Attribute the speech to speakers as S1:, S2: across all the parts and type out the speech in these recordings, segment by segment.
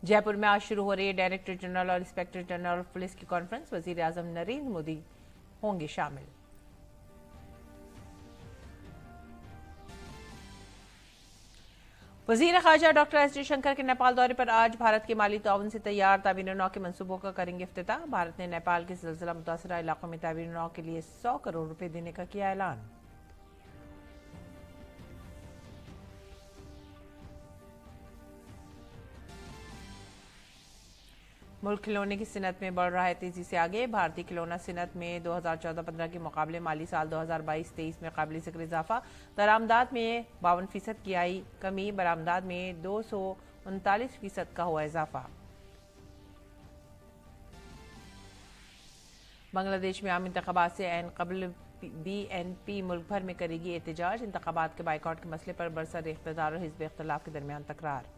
S1: जयपुर में आज शुरू हो रही है डायरेक्टर जनरल और इंस्पेक्टर जनरल ऑफ पुलिस की कॉन्फ्रेंस। वजीर आजम नरेंद्र मोदी होंगे शामिल। वजीर खारजा डॉक्टर एस जयशंकर के नेपाल दौरे पर आज भारत के माली ताउन से तैयार ताबीन नौ के मंसूबों का करेंगे इफ्तिताह। भारत ने नेपाल के ज़िलज़िला मुतासरा इलाकों में ताबीन नौ के लिए 100 करोड़ रुपए देने का किया ऐलान। मुल्क खिलौने की सिनत में बढ़ रहा है तेजी से आगे। भारतीय खिलौना सिनत में 2014-15 के मुकाबले माली साल 2022-23 में काबिल ज़िक्र इजाफा। दरामदात में 52% की आई कमी, बरामदात में 239% का हुआ इजाफा। बांग्लादेश में आम इंतखाबात से ऐन कबल BNP मुल्क भर में करेगी एहतजाज। इंतखाबात के बाइकआउट के मसले पर बरसर इख्तिदार और हिज़्ब इख्तिलाफ के दरमियान तकरार।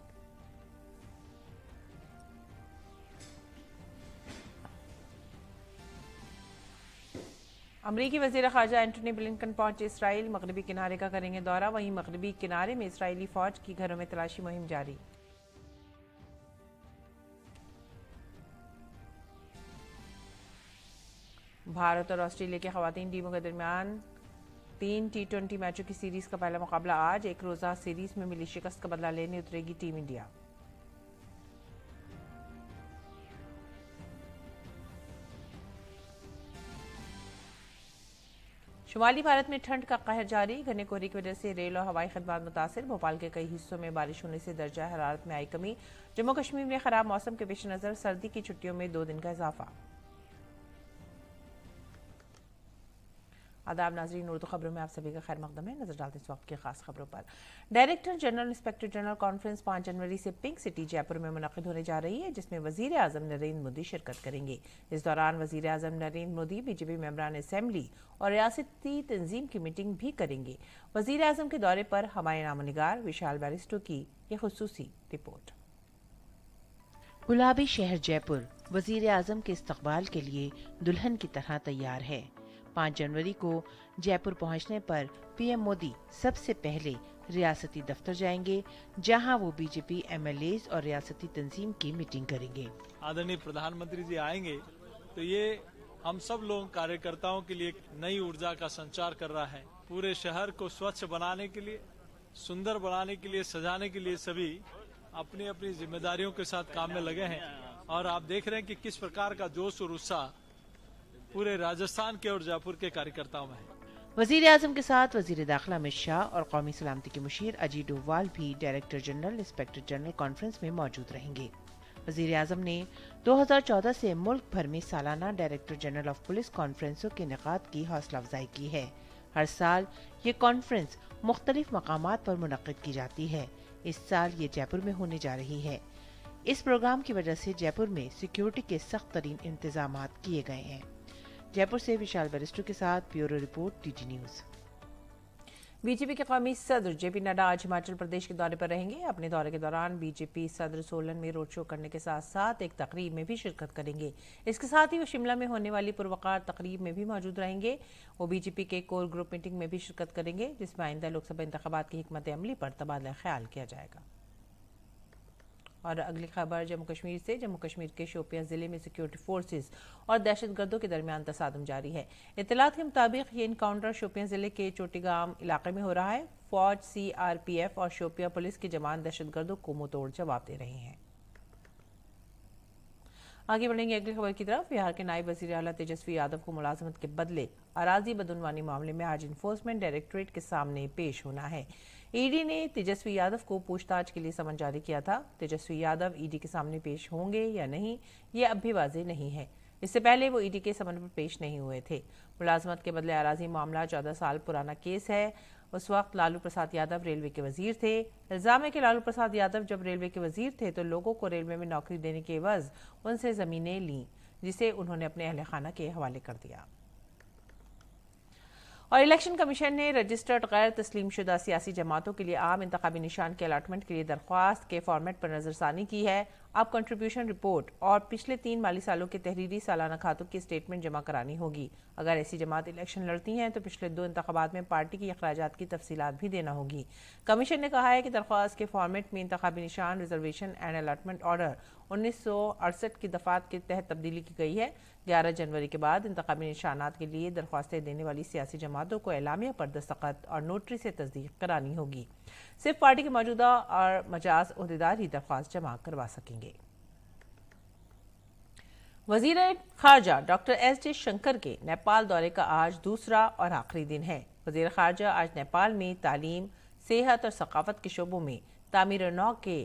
S1: अमरीकी वज़ीर ख़ारजा एंटनी ब्लिंकन पहुंचे इसराइल। मगरबी किनारे का करेंगे दौरा। वहीं मगरबी किनारे में इसराइली फौज की घरों में तलाशी मुहिम जारी। भारत और ऑस्ट्रेलिया की ख़वातीन टीमों के दरमियान 3 T20 मैचों की सीरीज का पहला मुकाबला आज। एक रोज़ा सीरीज में मिली शिकस्त का बदला लेने उतरेगी टीम इंडिया। शुमाली भारत में ठंड का कहर जारी। घने कोहरे की वजह से रेल और हवाई खदमात मुतासिर। भोपाल के कई हिस्सों में बारिश होने से दर्जा हरारत में आई कमी। जम्मू कश्मीर में खराब मौसम के पेश नज़र सर्दी की छुट्टियों में 2 दिन का इजाफा। आदाब नाजरीन, उर्दू खबरों में आप सभी का खैर मकदम है। नजर डालते इस वक्त की खास खबरों पर। Director general inspector general conference 5 जनवरी से पिंक सिटी जयपुर में मुनक़िद होने जा रही है, जिसमें वजीर आजम नरेंद्र मोदी शिरकत करेंगे। इस दौरान वजीर आजम नरेंद्र मोदी बीजेपी मेंबरान असेंबली और रियासती तंजीम की मीटिंग भी करेंगे। वजीर आजम के दौरे पर हमारे नामनिगार विशाल बैरिस्टो की यह खुसूसी रिपोर्ट।
S2: गुलाबी शहर जयपुर वजीर आजम के इस्तकबाल के लिए दुल्हन की तरह तैयार है। 5 जनवरी को जयपुर पहुंचने पर पीएम मोदी सबसे पहले रियासती दफ्तर जाएंगे, जहां वो बीजेपी MLAs और रियासती तंजीम की मीटिंग करेंगे।
S3: आदरणीय प्रधानमंत्री जी आएंगे तो ये हम सब लोगों कार्यकर्ताओं के लिए नई ऊर्जा का संचार कर रहा है। पूरे शहर को स्वच्छ बनाने के लिए, सुंदर बनाने के लिए, सजाने के लिए सभी अपनी अपनी जिम्मेदारियों के साथ काम में लगे हैं। और आप देख रहे हैं कि किस प्रकार का जोश और उत्साह पूरे राजस्थान के और जयपुर के कार्यकर्ताओं में है।
S2: वजीर आजम के साथ वजीर दाखिला अमित शाह और कौमी सलामती के मुशीर अजीत डोभाल भी director general inspector general conference में मौजूद रहेंगे। वजीर आजम ने 2014 से मुल्क भर में सालाना डायरेक्टर जनरल ऑफ पुलिस कॉन्फ्रेंसों के इनेकाद की हौसला अफजाई की है। हर साल ये कॉन्फ्रेंस मुख्तलिफ मकामात पर मुनक्किद की जाती है। इस साल ये जयपुर में होने जा रही है। इस प्रोग्राम की वजह से जयपुर में सिक्योरिटी के सख्त तरीन इंतजाम किए गए हैं। जयपुर से विशाल बैरिस्टो के साथ bureau report DD news.
S1: BJP के कौमी सदर JP नड्डा आज हिमाचल प्रदेश के दौरे पर रहेंगे। अपने दौरे के दौरान बीजेपी सदर सोलन में रोड शो करने के साथ साथ एक तकरीब में भी शिरकत करेंगे। इसके साथ ही वो शिमला में होने वाली पुरवकार तकरीब में भी मौजूद रहेंगे। वो बीजेपी के कोर ग्रुप मीटिंग में भी शिरकत करेंगे, जिसमें आइंदा लोकसभा इंतखाबात की हिकमत अमली पर तबादला ख्याल किया जाएगा। और अगली खबर जम्मू कश्मीर से। जम्मू कश्मीर के शोपियां जिले में सिक्योरिटी फोर्सेस और दहशतगर्दों के दरमियान तसादम जारी है। इत्तलात के मुताबिक ये इनकाउंटर शोपियां जिले के चोटीगाम इलाके में हो रहा है। फौज, CRPF और शोपियां पुलिस के जवान दहशतगर्दों को मुंहतोड़ जवाब दे रहे हैं। आगे बढ़ेंगे अगली खबर की तरफ। बिहार के नायब वजीर आला तेजस्वी यादव को मुलाजमत के बदले अराजी बदनवानी मामले में आज इन्फोर्समेंट डायरेक्टरेट के सामने पेश होना है। ED ने तेजस्वी यादव को पूछताछ के लिए समन जारी किया था। तेजस्वी यादव ED के सामने पेश होंगे या नहीं, ये अब भी वाज़ेह नहीं है। इससे पहले वो ED के समन पर पेश नहीं हुए थे। मुलाजमत के बदले अराजी मामला 14 साल पुराना केस है। उस वक्त लालू प्रसाद यादव रेलवे के वजीर थे। इल्जाम है कि लालू प्रसाद यादव जब रेलवे के वजीर थे तो लोगों को रेलवे में नौकरी देने के एवज उनसे ज़मीनें लीं, जिसे उन्होंने अपने अहल खाना के हवाले कर दिया। और इलेक्शन कमीशन ने रजिस्टर्ड गैर तस्लीम शुदा सियासी जमातों के लिए आम इंतखाबी निशान के अलाटमेंट के लिए दरख्वास्त के फॉर्मेट पर नजरसानी की है। अब कंट्रीब्यूशन रिपोर्ट और पिछले 3 माली सालों के तहरीरी सालाना खातों की स्टेटमेंट जमा करानी होगी। अगर ऐसी जमात इलेक्शन लड़ती हैं तो पिछले 2 इंतखाबात में पार्टी की अखराजात की तफसीलात भी देना होगी। कमीशन ने कहा है कि दरख्वास्त के फॉर्मेट में इंतखाबी निशान, रिजर्वेशन एंड अलॉटमेंट ऑर्डर 1968 की दफात के तहत तब्दीली की गई है। 11 जनवरी के बाद इंतखाबी निशानात के लिए दरख्वास्तें देने वाली सियासी जमातों को एलामिया पर दस्तखत और नोटरी से तस्दीक करानी होगी। सिर्फ पार्टी के मौजूदा और मजाज ओहदेदार ही दरख्वास्त जमा करवा सकेंगे। वजीर खारजा डॉक्टर एस जयशंकर के नेपाल दौरे का आज दूसरा और आखिरी दिन है। वजीर खारजा आज नेपाल में तालीम, सेहत और सकाफत के शोबों में तामीर नौ के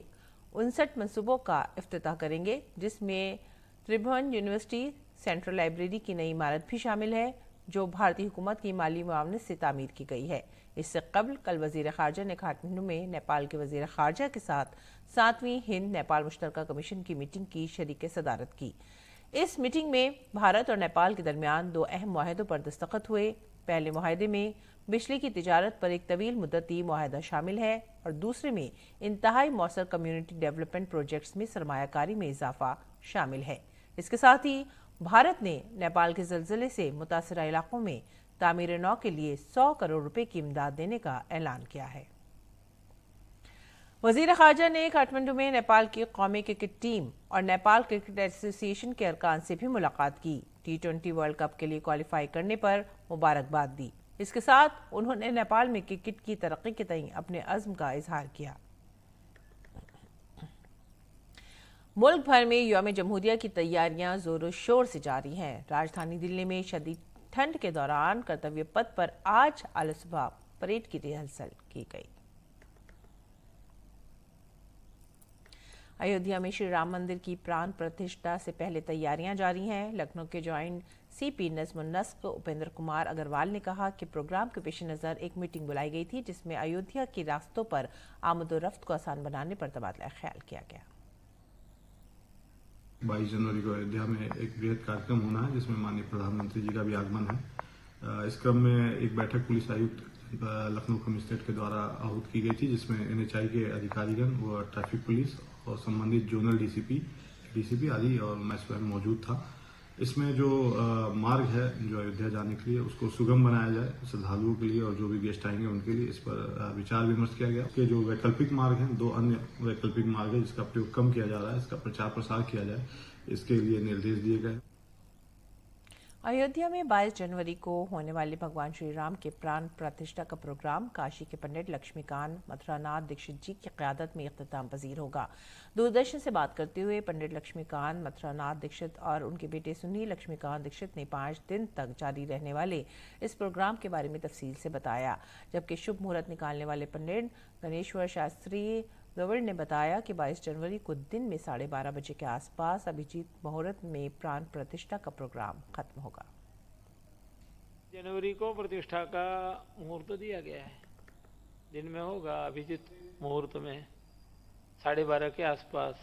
S1: 59 मनसूबों का इफ्तिताह करेंगे, जिसमें त्रिभुवन यूनिवर्सिटी सेंट्रल लाइब्रेरी की नई इमारत भी शामिल है, जो भारतीय हुकूमत की माली मुआवनत से तामीर की गई है। इससे कबल कल वजीर खारजा ने काठमांडू में नेपाल के वजीर खारजा के साथ 7वीं हिंद नेपाल मुश्तरका कमीशन की मीटिंग की शरीक सदारत की। इस मीटिंग में भारत और नेपाल के दरमियान 2 अहम मुआहदों पर दस्तखत हुए। पहले मुआहदे में बिजली की तिजारत पर एक तवील मुद्दती मुआहदा शामिल है और दूसरे में इंतहाई मौसर कम्युनिटी डेवलपमेंट प्रोजेक्ट्स में सरमायाकारी में इजाफा शामिल है। इसके साथ ही भारत ने नेपाल के ज़लज़ले से मुतासरा इलाकों में तामीर नौ के लिए 100 करोड़ रुपए की इमदाद देने का ऐलान किया है। वजीर खारजा ने काठमांडू में नेपाल की कौमी क्रिकेट टीम और नेपाल क्रिकेट एसोसिएशन के अरकान से भी मुलाकात की। T20 वर्ल्ड कप के लिए क्वालिफाई करने पर मुबारकबाद दी। इसके साथ उन्होंने नेपाल में क्रिकेट की तरक्की के तईं अपने अज़्म का इजहार किया। मुल्क भर में यौम जमहूरिया की तैयारियां जोरों शोर से जारी हैं। राजधानी दिल्ली में शदीद ठंड के दौरान कर्तव्य पथ पर आज आला सुबह परेड की रिहर्सल की गई। अयोध्या में श्री राम मंदिर की प्राण प्रतिष्ठा से पहले तैयारियां जारी हैं। लखनऊ के जॉइंट सीपी नज़्मुन नस्क उपेंद्र कुमार अग्रवाल ने कहा कि प्रोग्राम के पेश नज़र एक मीटिंग बुलाई गई थी, जिसमें अयोध्या के रास्तों पर आमद-ओ-रफ्त को आसान बनाने पर तबादला ख्याल किया गया।
S4: 22 जनवरी को अयोध्या में एक बृहद कार्यक्रम होना है, जिसमें माननीय प्रधानमंत्री जी का भी आगमन है। इस क्रम में एक बैठक पुलिस आयुक्त लखनऊ कमिश्नरेट के द्वारा आहूत की गई थी, जिसमें NHI के अधिकारीगण व ट्रैफिक पुलिस और संबंधित जोनल डीसीपी आदि और मैं स्वयं मौजूद था। इसमें जो मार्ग है जो अयोध्या जाने के लिए, उसको सुगम बनाया जाए श्रद्धालुओं के लिए और जो भी गेस्ट आएंगे उनके लिए। इस पर विचार विमर्श किया गया कि जो वैकल्पिक मार्ग हैं, 2 अन्य वैकल्पिक मार्ग है जिसका प्रयोग कम किया जा रहा है, इसका प्रचार प्रसार किया जाए, इसके लिए निर्देश दिए गए।
S1: अयोध्या में 22 जनवरी को होने वाले भगवान श्री राम के प्राण प्रतिष्ठा का प्रोग्राम काशी के पंडित लक्ष्मीकांत मथुरानाथ दीक्षित जी की क़यादत में इख्तिताम पजीर होगा। दूरदर्शन से बात करते हुए पंडित लक्ष्मीकांत मथुरानाथ दीक्षित और उनके बेटे सुनील लक्ष्मीकांत दीक्षित ने 5 दिन तक जारी रहने वाले इस प्रोग्राम के बारे में तफसील से बताया। जबकि शुभ मुहूर्त निकालने वाले पंडित गणेश्वर शास्त्री गवड़ ने बताया कि 22 जनवरी को दिन में 12:30 बजे के आसपास अभिजीत मुहूर्त में प्राण प्रतिष्ठा का प्रोग्राम खत्म होगा।
S5: जनवरी को प्रतिष्ठा का मुहूर्त दिया गया है, दिन में होगा। अभिजीत मुहूर्त में 12:30 के आसपास।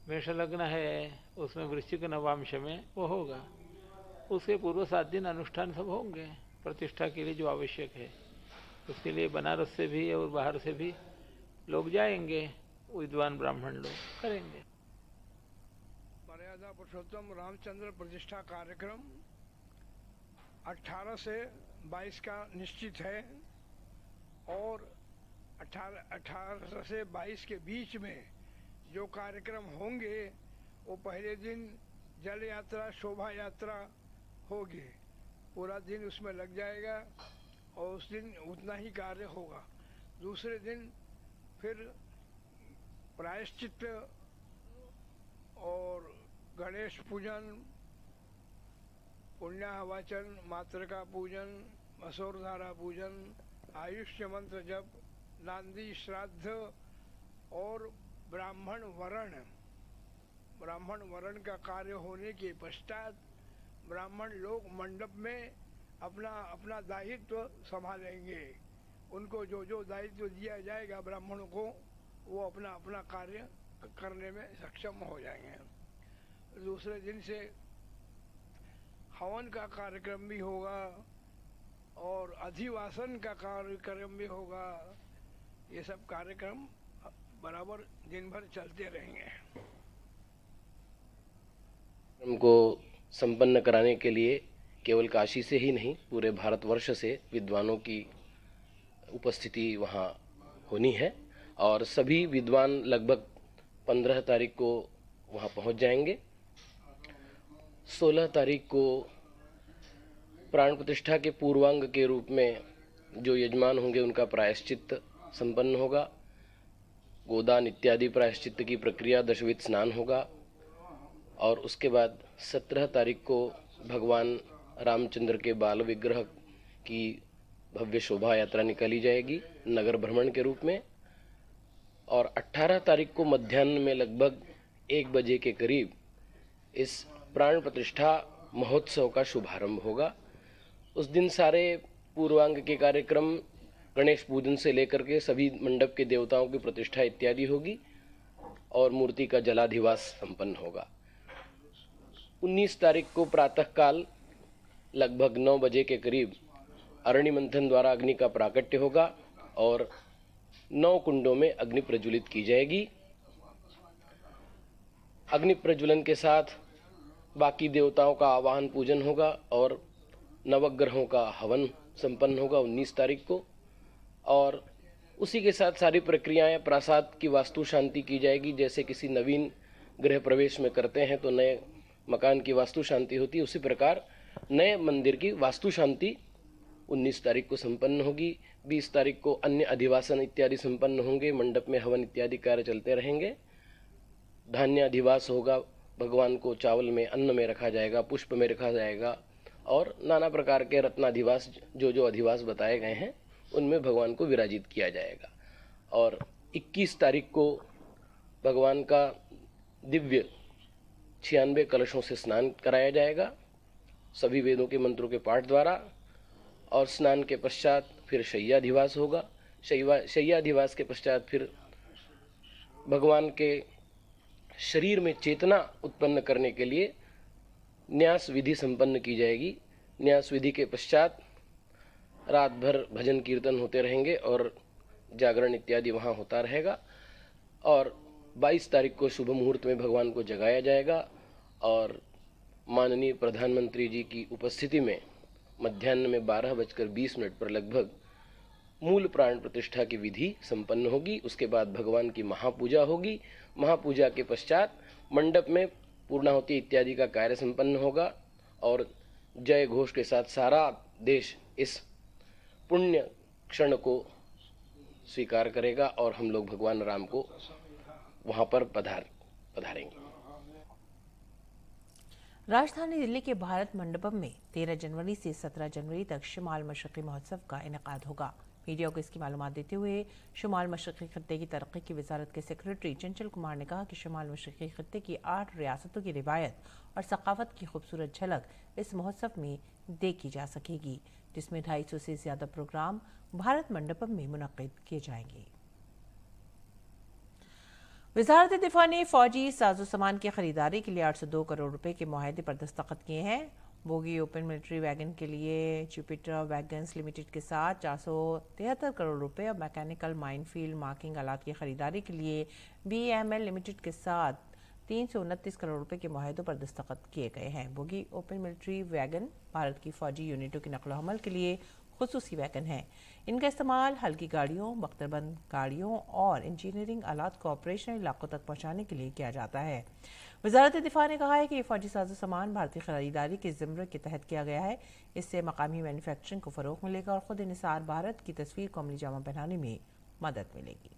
S5: मेष लग्न है, उसमें वृश्चिक नवांश में वो होगा। उसके पूर्व 7 दिन अनुष्ठान सब होंगे प्रतिष्ठा के लिए जो आवश्यक है। उसके लिए बनारस से भी और बाहर से भी लोग जाएंगे, विद्वान ब्राह्मण लोग करेंगे।
S6: मर्यादा पुरुषोत्तम रामचंद्र प्रतिष्ठा कार्यक्रम 18 से 22 का निश्चित है और 18 से 22 के बीच में जो कार्यक्रम होंगे वो पहले दिन जल यात्रा शोभा यात्रा होगी, पूरा दिन उसमें लग जाएगा और उस दिन उतना ही कार्य होगा। दूसरे दिन फिर प्रायश्चित और गणेश पूजन, पुण्याहवाचन, मातृका पूजन, मसोरधारा पूजन, आयुष्य मंत्र जप, नांदी श्राद्ध और ब्राह्मण वरण का कार्य होने के पश्चात ब्राह्मण लोग मंडप में अपना दायित्व संभालेंगे। उनको जो दायित्व दिया जाएगा ब्राह्मणों को, वो अपना कार्य करने में सक्षम हो जाएंगे। दूसरे दिन से हवन का कार्यक्रम भी होगा और अधिवासन का कार्यक्रम भी होगा। ये सब कार्यक्रम बराबर दिन भर चलते रहेंगे।
S7: को संपन्न कराने के लिए केवल काशी से ही नहीं पूरे भारतवर्ष से विद्वानों की उपस्थिति वहाँ होनी है और सभी विद्वान लगभग 15 तारीख को वहाँ पहुँच जाएंगे। 16 तारीख को प्राण प्रतिष्ठा के पूर्वांग के रूप में जो यजमान होंगे उनका प्रायश्चित्त संपन्न होगा। गोदान इत्यादि प्रायश्चित्त की प्रक्रिया, दशविध स्नान होगा और उसके बाद 17 तारीख को भगवान रामचंद्र के बाल विग्रह की भव्य शोभा यात्रा निकाली जाएगी नगर भ्रमण के रूप में और 18 तारीख को मध्याह्न में लगभग 1 बजे के करीब इस प्राण प्रतिष्ठा महोत्सव का शुभारंभ होगा। उस दिन सारे पूर्वांग के कार्यक्रम, गणेश पूजन से लेकर के सभी मंडप के देवताओं की प्रतिष्ठा इत्यादि होगी और मूर्ति का जलाधिवास संपन्न होगा। 19 तारीख को प्रातःकाल लगभग 9 बजे के करीब अरणि मंथन द्वारा अग्नि का प्राकट्य होगा और 9 कुंडों में अग्नि प्रज्वलित की जाएगी। अग्नि प्रज्वलन के साथ बाकी देवताओं का आवाहन पूजन होगा और नवग्रहों का हवन संपन्न होगा 19 तारीख को और उसी के साथ सारी प्रक्रियाएं, प्रासाद की वास्तु शांति की जाएगी। जैसे किसी नवीन गृह प्रवेश में करते हैं तो नए मकान की वास्तु शांति होती है, उसी प्रकार नए मंदिर की वास्तु शांति 19 तारीख को संपन्न होगी। 20 तारीख को अन्य अधिवासन इत्यादि संपन्न होंगे, मंडप में हवन इत्यादि कार्य चलते रहेंगे। धान्य अधिवास होगा, भगवान को चावल में, अन्न में रखा जाएगा, पुष्प में रखा जाएगा और नाना प्रकार के रत्नाधिवास जो अधिवास बताए गए हैं उनमें भगवान को विराजित किया जाएगा। और 21 तारीख को भगवान का दिव्य 96 कलशों से स्नान कराया जाएगा सभी वेदों के मंत्रों के पाठ द्वारा और स्नान के पश्चात फिर शय्याधिवास होगा। शय्याधिवास के पश्चात फिर भगवान के शरीर में चेतना उत्पन्न करने के लिए न्यास विधि संपन्न की जाएगी। न्यास विधि के पश्चात रात भर भजन कीर्तन होते रहेंगे और जागरण इत्यादि वहाँ होता रहेगा और 22 तारीख को शुभ मुहूर्त में भगवान को जगाया जाएगा और माननीय प्रधानमंत्री जी की उपस्थिति में मध्याह्न में 12:20 पर लगभग मूल प्राण प्रतिष्ठा की विधि संपन्न होगी। उसके बाद भगवान की महापूजा होगी। महापूजा के पश्चात मंडप में पूर्णाहुति इत्यादि का कार्य संपन्न होगा और जय घोष के साथ सारा देश इस पुण्य क्षण को स्वीकार करेगा और हम लोग भगवान राम को वहां पर पधारेंगे।
S1: राजधानी दिल्ली के भारत मंडपम में 13 जनवरी से 17 जनवरी तक शुमाल मशरक़ी महोत्सव का इनेकाद होगा। मीडिया को इसकी मालूमात देते हुए शुमाल मशरक़ी खत्ते की तरक्की की वजारत के सेक्रेटरी चंचल कुमार ने कहा कि शुमाल मशरक़ी खत्ते की 8 रियासतों की रिवायत और सकाफत की खूबसूरत झलक इस महोत्सव में देखी जा सकेगी, जिसमें 250 से ज्यादा प्रोग्राम भारत मंडपम में मुनक्किद किए जाएंगे। वजारत दिफा ने फौजी साजो सामान की खरीदारी के लिए 802 करोड़ रुपए के मुआहदे पर दस्तखत किए हैं। बोगी ओपन मिलिट्री वैगन के लिए जुपिटर वैगन्स लिमिटेड के साथ 473 करोड़ रुपए और मैकेनिकल माइनफील्ड मार्किंग आलात की खरीदारी के लिए BML लिमिटेड के साथ 329 करोड़ रुपए के मुआहदों पर दस्तखत किए गए हैं। Bogie open military wagon Bharat की फौजी यूनिटों की नकलो हमल के लिए खुसूसी वैगन है। इनका इस्तेमाल हल्की गाड़ियों, बख्तरबंद गाड़ियों और इंजीनियरिंग आलात को ऑपरेशनल इलाकों तक पहुंचाने के लिए किया जाता है। वजारत दिफा ने कहा है कि ये फौजी साजो सामान भारतीय खरीदारी के ज़िम्रे के तहत किया गया है। इससे मकामी मैन्युफैक्चरिंग को फ़रोग़ मिलेगा और खुद इन्हिसार भारत की तस्वीर को अमली जामा पहनाने में मदद मिलेगी।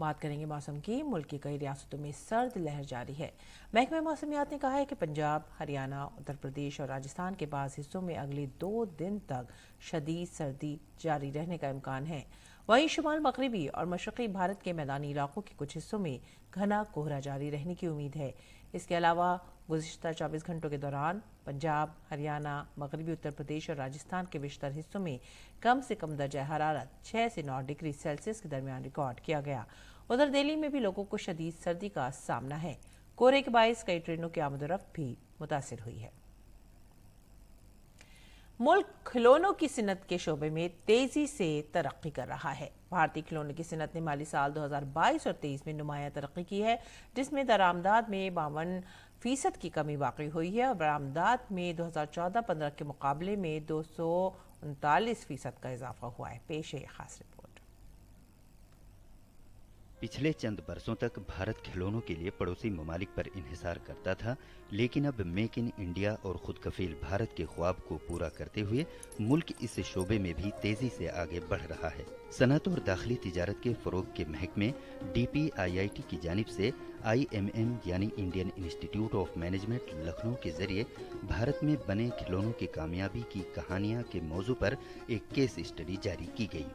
S1: बात करेंगे मौसम की। मुल्क की कई रियासतों में सर्द लहर जारी है। महकमा मौसमियात ने कहा है कि पंजाब, हरियाणा, उत्तर प्रदेश और राजस्थान के बाज़ हिस्सों में अगले 2 दिन तक शदीद सर्दी जारी रहने का इम्कान है। वहीं शुमाल मगरबी और मशरक़ी भारत के मैदानी इलाकों के कुछ हिस्सों में घना कोहरा जारी रहने की उम्मीद है। इसके अलावा गुज़िश्ता 24 घंटों के दौरान पंजाब, हरियाणा, मगरबी उत्तर प्रदेश और राजस्थान के बेशतर हिस्सों में कम से कम दर्जा हरारत 6 से 9 डिग्री सेल्सियस के दरमियान रिकॉर्ड किया गया। उधर दिल्ली में भी लोगों को शदीद सर्दी का सामना है। कोहरे के बायस कई ट्रेनों की आमदोरफ्त भी मुतासिर हुई है। मुल्क खिलौनों की सिन्नत के शोबे में तेजी से तरक्की कर रहा है। भारतीय खिलौनों की सिन्नत ने माली साल 2022 और 23 में नुमाया तरक्की की है, जिसमें दरामदाद में 52% की कमी वाक़ई हुई है और बरामदाद में 2014-15 के मुकाबले में 239% का इजाफा हुआ है। पेश है खास रिपोर्ट।
S8: पिछले चंद बरसों तक भारत खिलौनों के लिए पड़ोसी ममालिक पर इन्हिसार करता था, लेकिन अब मेक इन इंडिया और खुद कफील भारत के ख्वाब को पूरा करते हुए मुल्क इस शोबे में भी तेजी से आगे बढ़ रहा है। सनत और दाखिली तिजारत के फरोग के महकमे DPIIT की जानिब से IMM यानी Indian institute of management Lucknow के जरिए भारत में बने खिलौनों की कामयाबी की कहानियां के मौजू पर एक केस स्टडी जारी की गई।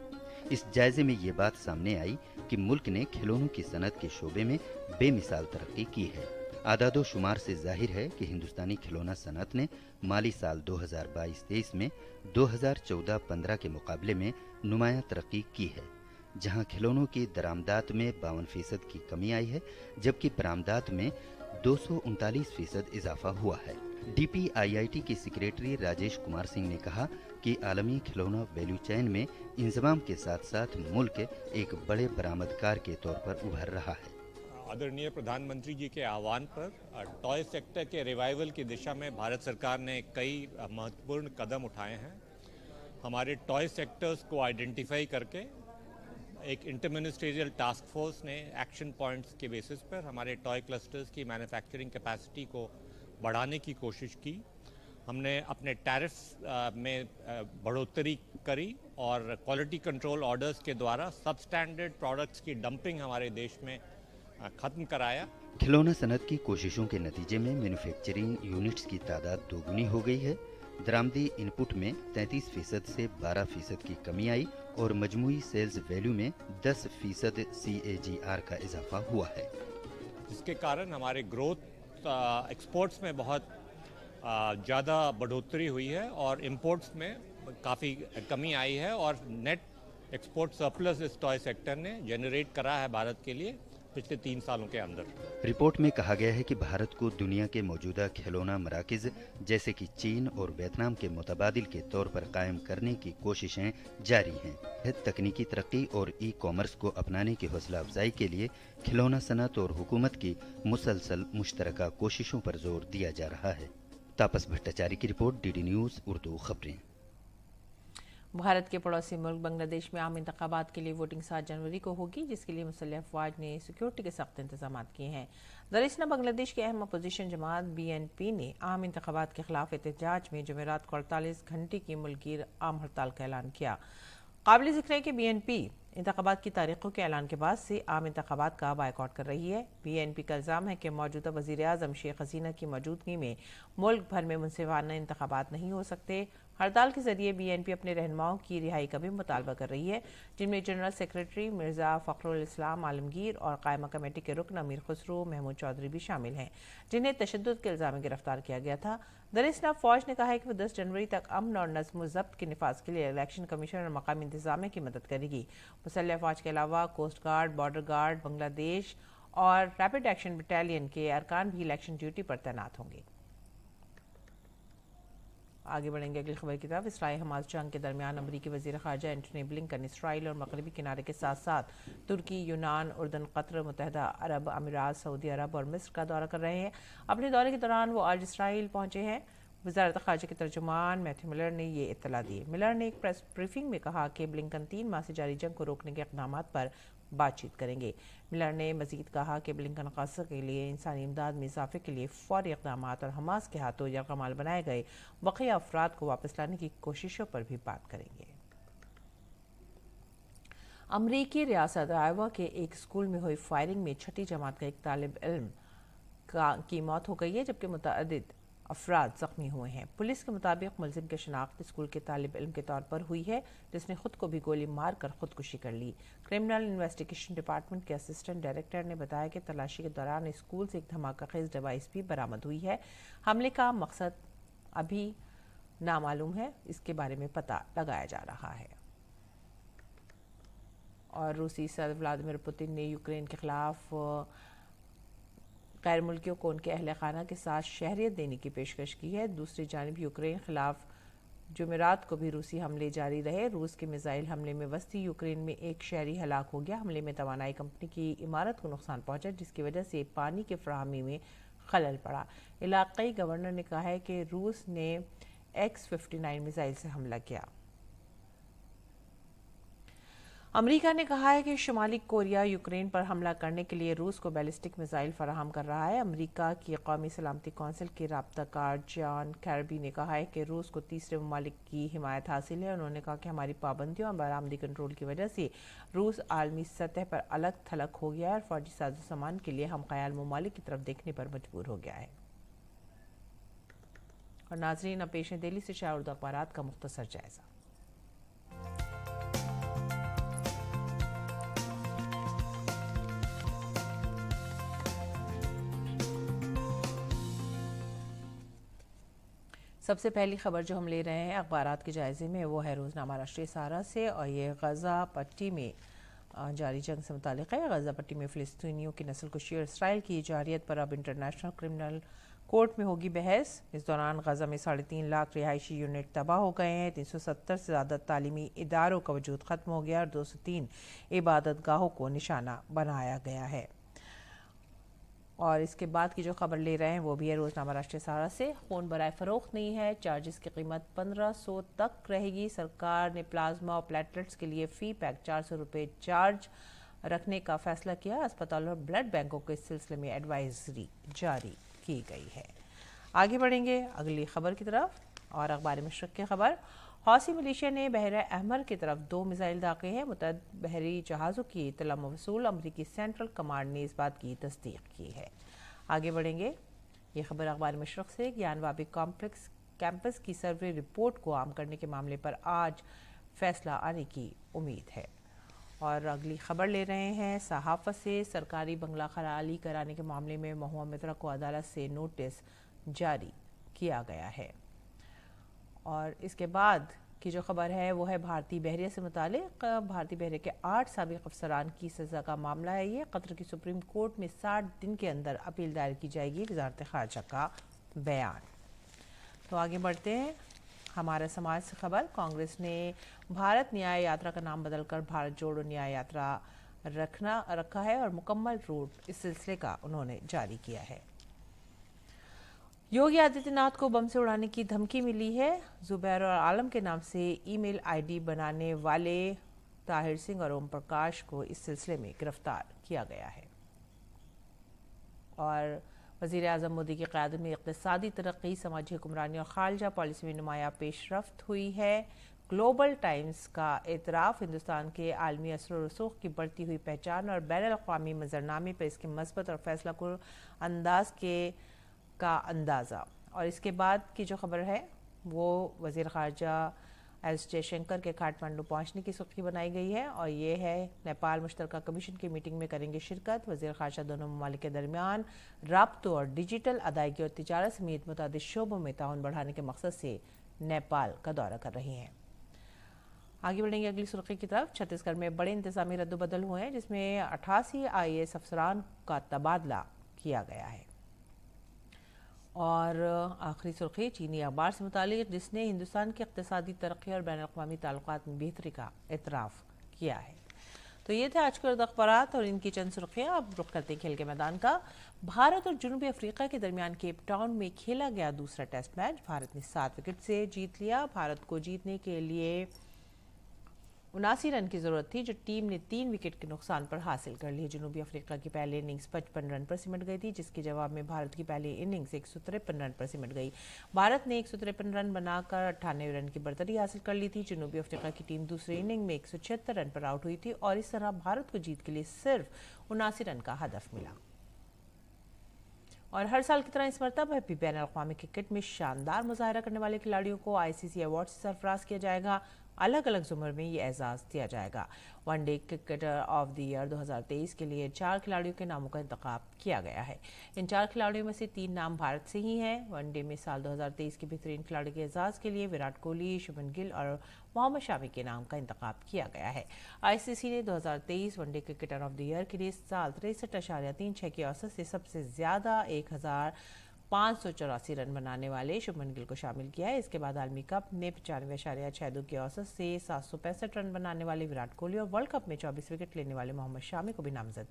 S8: इस जायजे में ये बात सामने आई कि मुल्क ने खिलौनों की सनत के शोबे में बेमिसाल तरक्की की है। आदादो शुमार से जाहिर है कि हिंदुस्तानी खिलौना सनत ने माली साल 2022-23 में 2014-15 के मुकाबले में नुमाया तरक्की की है, जहां खिलौनों की दरामदात में 52% की कमी आई है, जबकि बरामदात में 239% इजाफा हुआ है। DPIIT के सेक्रेटरी राजेश कुमार सिंह ने कहा कि आलमी खिलौना वैल्यू चेन में इंजमाम के साथ साथ मुल्क एक बड़े बरामदकार के तौर पर उभर रहा है।
S9: आदरणीय प्रधानमंत्री जी के आह्वान पर टॉय सेक्टर के रिवाइवल की दिशा में भारत सरकार ने कई महत्वपूर्ण कदम उठाए हैं। हमारे टॉय सेक्टर्स को आइडेंटिफाई करके एक इंटरमिनिस्ट्रियल टास्क फोर्स ने एक्शन पॉइंट्स के बेसिस पर हमारे टॉय क्लस्टर्स की मैन्युफैक्चरिंग कैपेसिटी को बढ़ाने की कोशिश की। हमने अपने टैरिफ में बढ़ोतरी करी और क्वालिटी कंट्रोल ऑर्डर्स के द्वारा सब स्टैंडर्ड प्रोडक्ट्स की डंपिंग हमारे देश में खत्म कराया।
S8: खिलौना सनत की कोशिशों के नतीजे में मैन्युफैक्चरिंग यूनिट्स की तादाद दोगुनी हो गई है। दरामदी इनपुट में 33% से 12% की कमी आई और मजमूई सेल्स वैल्यू में 10% CAGR का इजाफा हुआ है,
S9: जिसके कारण हमारे ग्रोथ एक्सपोर्ट्स में बहुत ज़्यादा बढ़ोतरी हुई है और इंपोर्ट्स में काफ़ी कमी आई है और नेट एक्सपोर्ट सरप्लस इस टॉय सेक्टर ने जनरेट करा है भारत के लिए पिछले 3 सालों के अंदर।
S8: रिपोर्ट में कहा गया है कि भारत को दुनिया के मौजूदा खिलौना मराकिज जैसे कि चीन और वियतनाम के मुतबादिल के तौर पर कायम करने की कोशिशें जारी हैं। तकनीकी तरक्की और ई-कॉमर्स को अपनाने की हौसला अफजाई के लिए खिलौना सनत और हुकूमत की मुसलसल मुश्तरका कोशिशों पर जोर दिया जा रहा है। तापस भट्टाचार्य की रिपोर्ट, DD न्यूज़ उर्दू खबरें।
S1: भारत के पड़ोसी मुल्क बांग्लादेश में आम इंतखाबात के लिए वोटिंग 7 जनवरी को होगी, जिसके लिए मुसल्लह अफवाज ने सिक्योरिटी के सख्त इंतजाम किए हैं। दरअसल बांग्लादेश की अहम अपोजिशन जमात BNP ने आम इंतखाबात के खिलाफ एहतजाज में जुमेरात को 48 घंटे की मुल्की आम हड़ताल का ऐलान किया। काबिल ज़िक्र है कि BNP इंतखाबात की तारीखों के ऐलान के बाद से आम इंतखाबात का बायकॉट कर रही है। BNP का इल्ज़ाम है कि मौजूदा वज़ीर आज़म शेख हसीना की मौजूदगी में मुल्क भर में मुनसिफाना इंतखाबात नहीं हो सकते। हड़ताल के जरिए BNP अपने रहनुमाओं की रिहाई का भी मुतालबा कर रही है, जिनमें जनरल सेक्रेटरी मिर्ज़ा फ़खरुल इस्लाम आलमगीर और कायमा कमेटी के रुकन अमीर खुसरो महमूद चौधरी भी शामिल हैं, जिन्हें तशद्दुद के इल्ज़ाम में गिरफ्तार किया गया था। दरअसल फ़ौज ने कहा है कि वो 10 जनवरी तक अमन और नज़्म व ज़ब्त के निफाज के लिए इलेक्शन कमीशन और मकामी इंतजामिया की मदद करेगी। मुसल्लह फ़ौज के अलावा coast guard, border guard, Bangladesh और रैपिड एक्शन बटालियन के अरकान भी इलेक्शन ड्यूटी पर तैनात होंगे। आगे बढ़ेंगे अगली खबर की तरफ। इसराइल हमास जंग के दरमियान अमरीकी वज़ीर ख़ारजा एंटनी ब्लिंकन इसराइल और मगरबी किनारे के साथ साथ तुर्की, यूनान, उर्दन, कतर, मुत्तहदा अरब अमीरात, सऊदी अरब और मिस्र का दौरा कर रहे हैं। अपने दौरे के दौरान वो आज इसराइल पहुंचे हैं। वज़ारत ख़ारजा के तर्जुमान मैथ्यू मिलर ने ये इत्तला दी। मिलर ने एक प्रेस ब्रीफिंग में कहा कि ब्लिंकन 3 माह से जारी जंग को रोकने के इक़दाम पर बातचीत करेंगे। मिलर ने मजीद कहा कि ब्लिंकन गज़ा के लिए इंसानी इमदाद में इजाफे के लिए फ़ौरी इक़दाम और हमास के हाथों यरगमाल बनाए गए बक़िया अफराद को वापस लाने की कोशिशों पर भी बात करेंगे। अमरीकी रियासत आयोवा के एक स्कूल में हुई फायरिंग में 6ठी जमात का एक तालिब इल्म की मौत हो गई है, जबकि मुतअद्दिद अफराद जख्मी हुए हैं। पुलिस के मुताबिक मुलजिम की शनाख्त स्कूल के तालिब इल्म के तौर पर हुई है, जिसने खुद को भी गोली मारकर खुदकुशी कर ली। क्रिमिनल इन्वेस्टिगेशन डिपार्टमेंट के असिस्टेंट डायरेक्टर ने बताया कि तलाशी के दौरान स्कूल से एक धमाकाखेज डिवाइस भी बरामद हुई है। हमले का मकसद अभी नामालूम है, इसके बारे में पता लगाया जा रहा है। और रूसी सदर व्लादिमीर पुतिन ने यूक्रेन के खिलाफ गैर मुल्कियों को उनके अहल खाना के साथ शहरियत देने की पेशकश की है। दूसरी जानिब यूक्रेन खिलाफ जुमेरात को भी रूसी हमले जारी रहे। रूस के मिसाइल हमले में वस्ती यूक्रेन में एक शहरी हलाक हो गया। हमले में तवानाई कंपनी की इमारत को नुकसान पहुंचा, जिसकी वजह से पानी की फराहमी में खलल पड़ा। इलाकाई गवर्नर ने कहा है कि रूस ने X-59 मिसाइल से हमला किया। अमेरिका ने कहा है कि शुमाली कोरिया यूक्रेन पर हमला करने के लिए रूस को बैलिस्टिक मिसाइल फराहम कर रहा है। अमेरिका की कौमी सलामती कौंसिल के राब्ताकार जॉन कैरबी ने कहा है कि रूस को तीसरे ममालिक की हिमायत हासिल है। उन्होंने कहा कि हमारी पाबंदियों और बरामदी कंट्रोल की वजह से रूस आलमी सतह पर अलग थलग हो गया है और फौजी साजो सामान के लिए हम ख्याल ममालिक की तरफ देखने पर मजबूर हो गया है। और नाजरीन, अब पेश है दिल्ली से शाया उर्दू अखबारात का मुख्तसर जायजा। सबसे पहली खबर जो हम ले रहे हैं अखबारात के जायजे में वो है रोज़नामा राष्ट्रीय सहारा से, और ये गज़ा पट्टी में जारी जंग से मुतालिक है। गज़ा पट्टी में फ़िलिस्तीनियों की नस्लकुशी और इसराइल की जारियत पर अब इंटरनेशनल क्रिमिनल कोर्ट में होगी बहस। इस दौरान गज़ा में 3.5 लाख रिहायशी यूनिट तबाह हो गए हैं। 370 से ज़्यादा तालीमी इदारों का वजूद ख़त्म हो गया और 203 इबादत गाहों को निशाना बनाया गया है। और इसके बाद की जो खबर ले रहे हैं वो भी है रोज़नामा राष्ट्रीय सहारा से। खून बराए फ़रोख्त नहीं है, चार्जेस की कीमत 1500 तक रहेगी। सरकार ने प्लाज्मा और प्लेटलेट्स के लिए फ़ी पैक 400 रुपये चार्ज रखने का फैसला किया। अस्पतालों और ब्लड बैंकों को इस सिलसिले में एडवाइजरी जारी की गई है। आगे बढ़ेंगे अगली खबर की तरफ, और अखबार मशरक़ की खबर। हौसी मलेशिया ने बहरा अहमर की तरफ 2 मिसाइल दागे हैं। मुतअद्दिद बहरी जहाज़ों की इत्तला मौसूल। अमरीकी सेंट्रल कमांड ने इस बात की तस्दीक की है। आगे बढ़ेंगे, ये खबर अखबार मशरक़ से। ज्ञानवापी कॉम्प्लेक्स कैंपस की सर्वे रिपोर्ट को आम करने के मामले पर आज फैसला आने की उम्मीद है। और अगली खबर ले रहे हैं सहाफ़त से। सरकारी बंगला खराली कराने के मामले में महुआ मित्रा को अदालत से नोटिस जारी किया गया है। और इसके बाद की जो खबर है वो है भारतीय बहरिया से मुतालिक। भारतीय बहरिया के 8 साबिक़ अफसरान की सज़ा का मामला है ये। कतर की सुप्रीम कोर्ट में 60 दिन के अंदर अपील दायर की जाएगी, वज़ारत ख़ारजा का बयान। तो आगे बढ़ते हैं, हमारा समाज से खबर। कांग्रेस ने भारत न्याय यात्रा का नाम बदलकर भारत जोड़ो न्याय यात्रा रखा है और मुकम्मल रूट इस सिलसिले का उन्होंने जारी किया है। योगी आदित्यनाथ को बम से उड़ाने की धमकी मिली है। जुबैर और आलम के नाम से ईमेल आईडी बनाने वाले ताहिर सिंह और ओम प्रकाश को इस सिलसिले में गिरफ्तार किया गया है। और वज़ीर आज़म मोदी की क़यादत में इक़्तिसादी तरक्की, समाजी हुक्मरानी और खारजा पॉलिसी में नुमाया पेशरफ्त हुई है। ग्लोबल टाइम्स का एतराफ़ हिंदुस्तान के आलमी असर और रसूख की बढ़ती हुई पहचान और बैनुल-अक़वामी मंज़रनामे पर इसके मस्बत और फैसला कुन अंदाज का अंदाज़ा। और इसके बाद की जो खबर है वो वज़ीर ख़ारजा एस जयशंकर के काठमांडू पहुंचने की सुर्खी बनाई गई है। और ये है नेपाल मुश्तरका कमीशन की मीटिंग में करेंगे शिरकत। वज़ीर ख़ारजा दोनों ममालिक के दरमियान राब्तों और डिजिटल अदायगी और तिजारत समेत मुतादिद शोबों में ताउन बढ़ाने के मकसद से नेपाल का दौरा कर रही हैं। आगे बढ़ेंगे अगली सुर्खी की तरफ। छत्तीसगढ़ में बड़े इंतजामी रद्दबदल हुए हैं, जिसमें 88 IAS अफसरान का तबादला किया गया है। और आखिरी सुर्खी चीनी अखबार से मुतालिक, जिसने हिंदुस्तान की इक़्तिसादी तरक्की और बैनुल-अक़वामी ताल्लुकात में बेहतरी का एतराफ़ किया है। तो ये थे आज के उर्दू अखबारात और इनकी चंद सुर्खियाँ। अब रुख करते हैं खेल के मैदान का। भारत और जनूबी अफ्रीका के दरमियान केप टाउन में खेला गया दूसरा टेस्ट मैच भारत ने 7 विकेट से जीत लिया। भारत को जीतने के लिए 79 रन की ज़रूरत थी, जो टीम ने 3 विकेट के नुकसान पर हासिल कर ली। जनूबी अफ्रीका की पहली इनिंग्स 55 रन पर सिमट गई थी, जिसके जवाब में भारत की पहली इनिंग्स 153 रन पर सिमट गई। भारत ने 153 रन बनाकर 98 रन की बढ़तरी हासिल कर ली थी। जनूबी अफ्रीका की टीम दूसरी इनिंग में 176 रन पर आउट हुई थी और इस तरह भारत को जीत के लिए सिर्फ 79 रन का हदफ मिला। और हर साल की तरह इस मरतबा भी बैनुल-अक़वामी क्रिकेट में शानदार मुजाहरा करने वाले खिलाड़ियों को ICC अवार्ड से सरफराज किया जाएगा। अलग अलग ज़ुमर में ये एजाज़ दिया जाएगा। One day cricketer of the year 2023 के लिए 4 खिलाड़ियों के नामों का इंतखाब किया गया है। इन 4 खिलाड़ियों में से 3 नाम भारत से ही हैं। वनडे में साल 2023 के बेहतरीन खिलाड़ी के एजाज़ के लिए विराट कोहली, शुभमन गिल और मोहम्मद शामी के नाम का इंतखाब किया गया है। ICC ने 2023 one day cricketer of the year के लिए साल 63.36 की औसत से सबसे ज़्यादा 1000 584 रन बनाने वाले शुभमन गिल को शामिल किया है। इसके बाद आलमी कप में 95.62 की औसत से 765 रन बनाने वाले विराट कोहली और वर्ल्ड कप में 24 विकेट लेने वाले मोहम्मद शामी को भी नामजद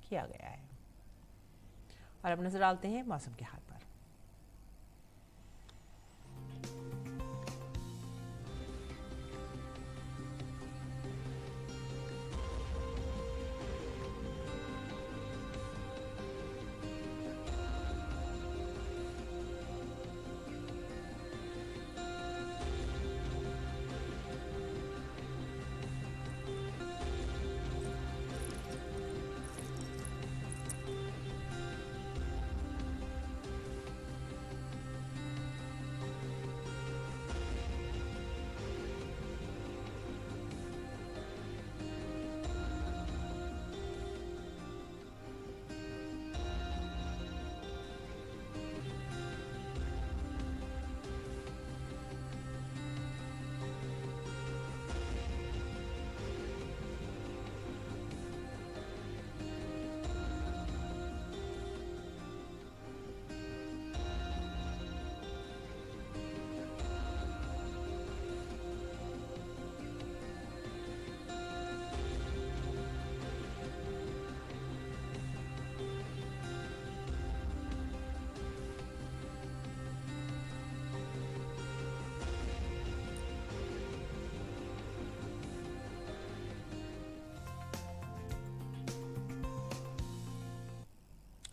S1: किया गया है। और अब नजर डालते हैं मौसम के हाल पर।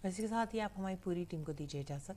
S1: इसी के साथ ही आप हमारी पूरी टीम को दीजिए इजाजत।